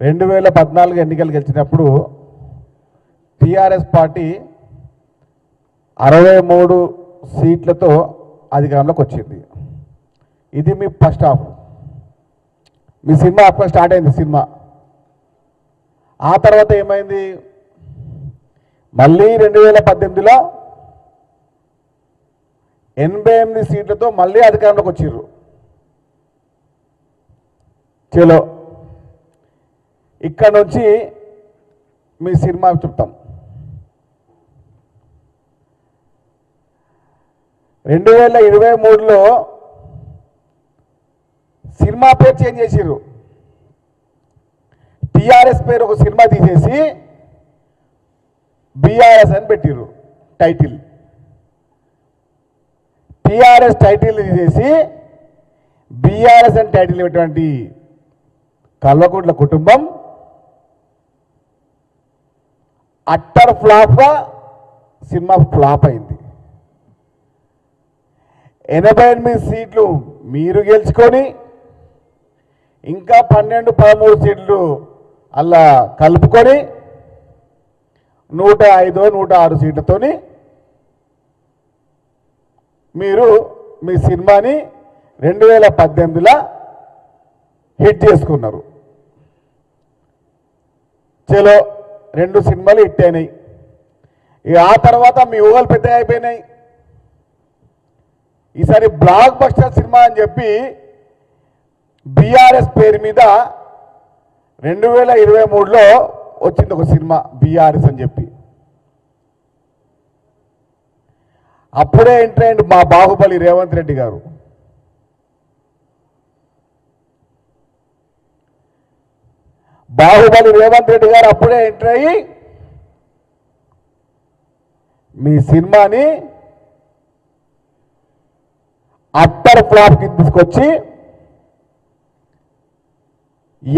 2014 ఎన్నికలు గెలిచినప్పుడు TRS party 63 సీట్లతో అధికారంలోకి వచ్చింది. ఇది మీ ఫస్ట్ హాఫ్. మీ సినిమా అప్పుడు స్టార్ట్ అయింది సినిమా. ఆ తర్వాత ఏమైంది? మళ్ళీ 2018లో 88 సీట్లతో మళ్ళీ అధికారంలోకి వచ్చిర్రు. చలో ఇక్కడ నుంచి మీ సినిమా చూద్దాం. 2023లో సినిమా పేరు చేంజ్ చేసిర్రు. టీఆర్ఎస్ పేరు ఒక సినిమా తీసేసి బీఆర్ఎస్ అని పెట్టిర్రు టైటిల్. టీఆర్ఎస్ టైటిల్ తీసేసి బీఆర్ఎస్ అని టైటిల్ పెట్టినటువంటి కల్వకుంట్ల కుటుంబం అట్టర్ ఫ్లాప్గా సినిమా ఫ్లాప్ అయింది. 88 సీట్లు మీరు గెలుచుకొని ఇంకా 12-13 సీట్లు అలా కలుపుకొని 105-106 సీట్లతోని మీరు మీ సినిమాని 2018లో హిట్ చేసుకున్నారు. చలో 2 సినిమాలు హిట్ అయినాయి. ఆ తర్వాత మీ ఊహలు పెద్ద అయిపోయినాయి. ఈసారి బ్లాక్ బస్టర్ సినిమా అని చెప్పి బీఆర్ఎస్ పేరు మీద 2023లో వచ్చింది ఒక సినిమా బీఆర్ఎస్ అని చెప్పి. అప్పుడే ఎంటర్ అయ్యింది మా బాహుబలి రేవంత్ రెడ్డి గారు. బాహుబలి రేవంత్ రెడ్డి గారు అప్పుడే ఎంటర్ అయ్యి మీ సినిమాని అట్టర్ ఫ్లాప్కి తీసుకొచ్చి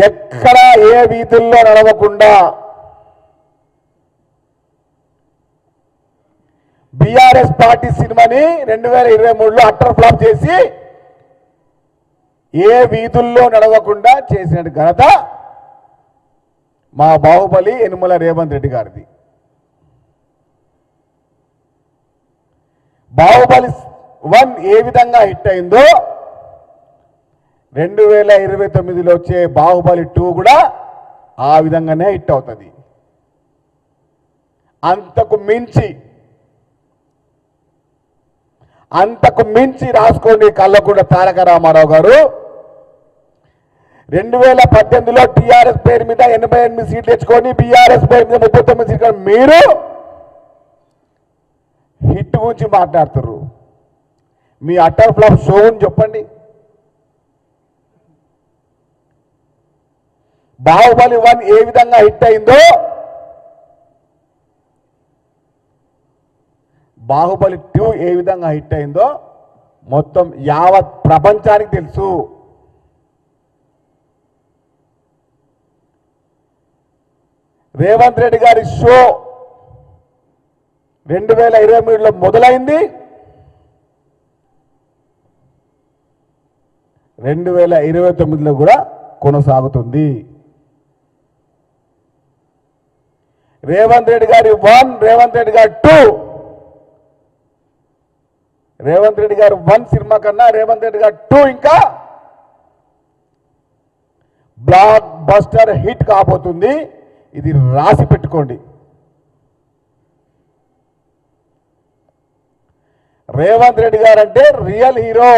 ఎక్కడ ఏ వీధుల్లో నడవకుండా బీఆర్ఎస్ పార్టీ సినిమాని 2023లో అట్టర్ ఫ్లాప్ చేసి ఏ వీధుల్లో నడవకుండా చేసిన ఘనత మా బాహుబలి యనుమల రేవంత్ రెడ్డి గారిది. బాహుబలి 1 ఏ విధంగా హిట్ అయిందో 2029లో వచ్చే బాహుబలి 2 కూడా ఆ విధంగానే హిట్ అవుతుంది. అంతకు మించి రాసుకోండి కల్వకుంట్ల తారక రామారావు గారు. 2018లో టీఆర్ఎస్ పేరు మీద 88 సీట్లు తెచ్చుకొని బీఆర్ఎస్ పేరు మీద 39 సీట్లు మీరు హిట్ గురించి మాట్లాడుతున్నారు. మీ అట్టర్ ఫ్లాప్ షో అని చెప్పండి. బాహుబలి 1 ఏ విధంగా హిట్ అయిందో బాహుబలి 2 ఏ విధంగా హిట్ అయిందో మొత్తం యావత్ ప్రపంచానికి తెలుసు. రేవంత్ రెడ్డి గారి షో 2023లో మొదలైంది. 2029లో కూడా కొనసాగుతుంది. రేవంత్ రెడ్డి గారి 1, రేవంత్ రెడ్డి గారి 2. రేవంత్ రెడ్డి గారు 1 సినిమా కన్నా రేవంత్ రెడ్డి గారు 2 ఇంకా బ్లాక్ బస్టర్ హిట్ కాబోతుంది. ఇది రాసి పెట్టుకోండి. రేవంత్ రెడ్డి గారు అంటే రియల్ హీరో.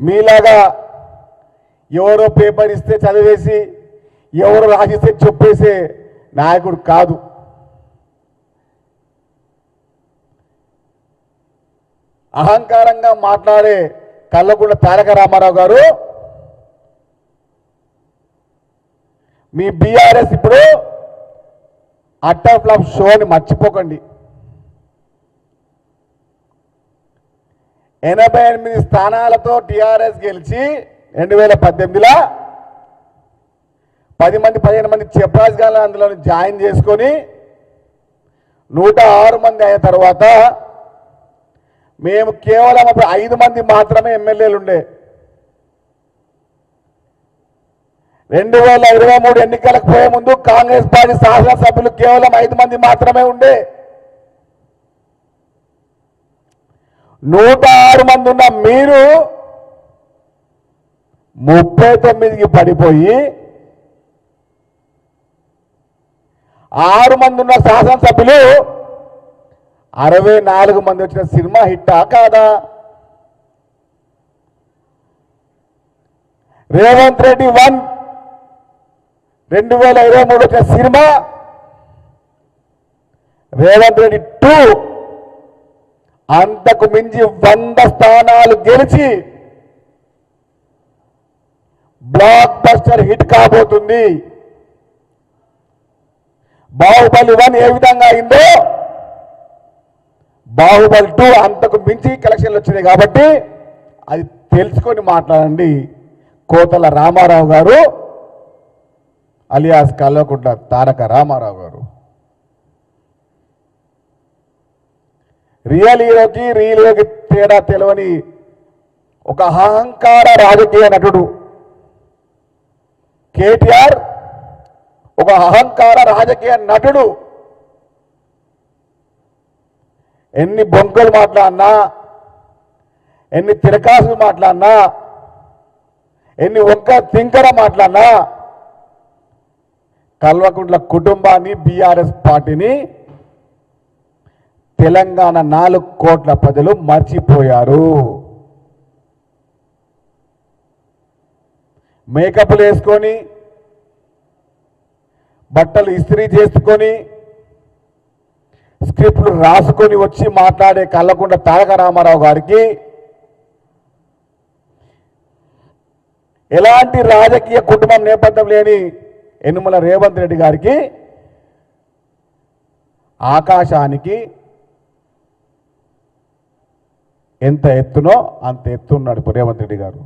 మీలాగా ఎవరో పేపర్ ఇస్తే చదివేసి ఎవరో రాసిస్తే చెప్పేసే నాయకుడు కాదు. అహంకారంగా మాట్లాడే కల్వకుంట్ల తారక రామారావు గారు మీ బీఆర్ఎస్ ఇప్పుడు అట్టర్ ఫ్లాప్ షోని మర్చిపోకండి. 88 స్థానాలతో టీఆర్ఎస్ గెలిచి 2018లో 15 మంది చెప్రాజ్ గారు అందులో జాయిన్ చేసుకొని 106 మంది అయిన తర్వాత మేము కేవలం 5 మంది మాత్రమే ఎమ్మెల్యేలు ఉండే. 2023 ఎన్నికలకు పోయే ముందు కాంగ్రెస్ పార్టీ శాసనసభ్యులు కేవలం 5 మంది మాత్రమే ఉండే. 106 మంది ఉన్న మీరు 39కి పడిపోయి 6 మంది ఉన్న శాసనసభ్యులు 64 మంది వచ్చిన సినిమా హిట్టా కాదా? రేవంత్ రెడ్డి 1 2023 వచ్చిన సినిమా, రేవంత్ రెడ్డి 2 అంతకు మించి 100 స్థానాలు గెలిచి బ్లాక్ బస్టర్ హిట్ కాబోతుంది. బాహుబలి 1 ఏ విధంగా అయిందో బాహుబలి 2 అంతకు మించి కలెక్షన్లు వచ్చినాయి. కాబట్టి అది తెలుసుకొని మాట్లాడండి. కోతల రామారావు గారు అలియాస్ కల్వకుంట్ల తారక రామారావు గారు. రియల్ హీరోకి రియల్ హీరోకి తేడా తెలియని ఒక అహంకార రాజకీయ నటుడు కేటీఆర్. ఒక అహంకార రాజకీయ నటుడు. ఎన్ని బొంకలు మాట్లాడినా, ఎన్ని తిరకాసులు మాట్లాడినా, ఎన్ని ఒక్క తింకర మాట్లాడినా కల్వకుంట్ల కుటుంబాన్ని, బీఆర్ఎస్ పార్టీని తెలంగాణ 4 కోట్ల ప్రజలు మర్చిపోయారు. మేకప్లు వేసుకొని, బట్టలు ఇస్త్రీ చేసుకొని, స్క్రిప్ట్లు రాసుకొని వచ్చి మాట్లాడే కల్వకుంట్ల తారక రామారావు గారికి ఎలాంటి రాజకీయ కుటుంబం నేపథ్యం లేని యనుమల రేవంత్ రెడ్డి గారికి ఆకాశానికి ఎంత ఎత్తునో అంత ఎత్తున్నాడు రేవంత్ రెడ్డి గారు.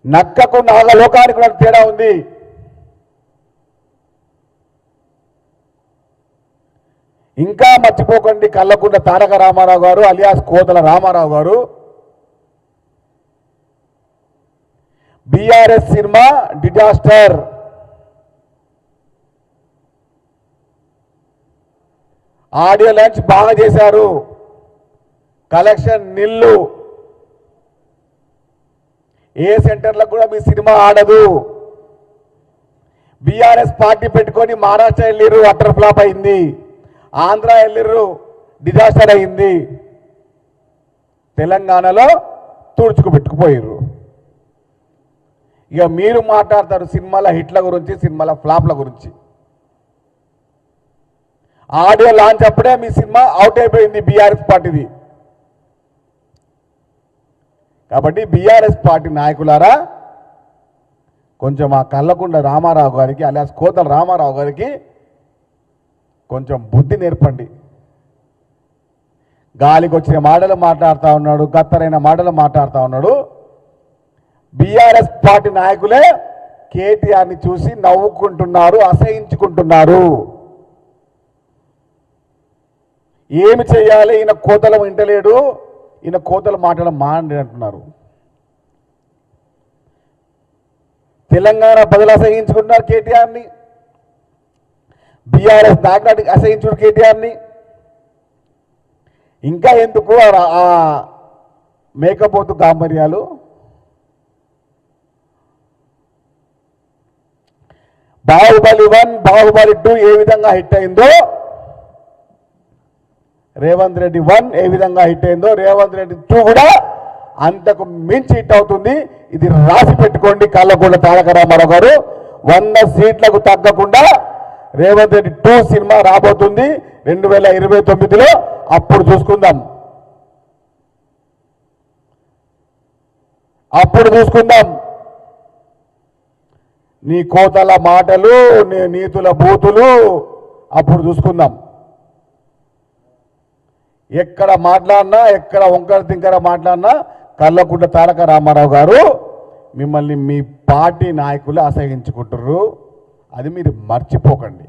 నక్కకు నాగలోకానికి కూడా తేడా ఉంది. ఇంకా మర్చిపోకండి, కల్వకుంట్ల తారక రామారావు గారు అలియాస్ కోతల రామారావు గారు BRS cinema disaster. Audio launch బాగా చేశారు, కలెక్షన్ నిల్లు. ఏ సెంటర్లకు కూడా మీ సినిమా ఆడదు. బీఆర్ఎస్ పార్టీ పెట్టుకొని మహారాష్ట్ర వెళ్ళిర్రు, అటర్ ఫ్లాప్ అయింది. ఆంధ్ర వెళ్ళిర్రు, డిజాస్టర్ అయింది. తెలంగాణలో తుడుచుకు పెట్టుకుపోయిర్రు. ఇక మీరు మాట్లాడతారు సినిమాల హిట్ల గురించి, సినిమాల ఫ్లాప్ల గురించి. ఆడియో లాంచ్ అప్పుడే మీ సినిమా అవుట్ అయిపోయింది బీఆర్ఎస్ పార్టీది. కాబట్టి బీఆర్ఎస్ పార్టీ నాయకులారా, కొంచెం ఆ కల్వకుంట్ల రామారావు గారికి అలియాస్ కోతల రామారావు గారికి కొంచెం బుద్ధి నేర్పండి. గాలికి వచ్చిన మాటలు మాట్లాడుతూ ఉన్నాడు, గత్తరైన మాటలు మాట్లాడుతూ ఉన్నాడు. బీఆర్ఎస్ పార్టీ నాయకులే కేటీఆర్ని చూసి నవ్వుకుంటున్నారు, అసహించుకుంటున్నారు. ఏమి చేయాలి, ఈయన కోతలు వింటలేడు, ఈయన కోతలు మాటలు మాండి అంటున్నారు. తెలంగాణ ప్రజలు అసహించుకుంటున్నారు కేటీఆర్ని, బీఆర్ఎస్ నాయకులు అసహించుడు కేటీఆర్ని. ఇంకా ఎందుకు ఆ మేకపోతు గాంభీర్యాలు? బాహుబలి 1, బాహుబలి 2 ఏ విధంగా హిట్ అయిందో, రేవంత్ రెడ్డి 1 ఏ విధంగా హిట్ అయిందో, రేవంత్ రెడ్డి 2 కూడా అంతకు మించి హిట్ అవుతుంది. ఇది రాసి పెట్టుకోండి. కల్వకుంట్ల తారక రామారావు గారు 100 సీట్లకు తగ్గకుండా రేవంత్ రెడ్డి 2 సినిమా రాబోతుంది 2029లో. అప్పుడు చూసుకుందాం, అప్పుడు చూసుకుందాం. నీ కోతల మాటలు, నీ నీతుల బూతులు అప్పుడు చూసుకుందాం. ఎక్కడ మాట్లాడినా, ఎక్కడ వంకర తింకర మాట్లాడినా కల్వకుంట్ల తారక రామారావు గారు మిమ్మల్ని మీ పార్టీ నాయకులు అసహించుకుంటారు. అది మీరు మర్చిపోకండి.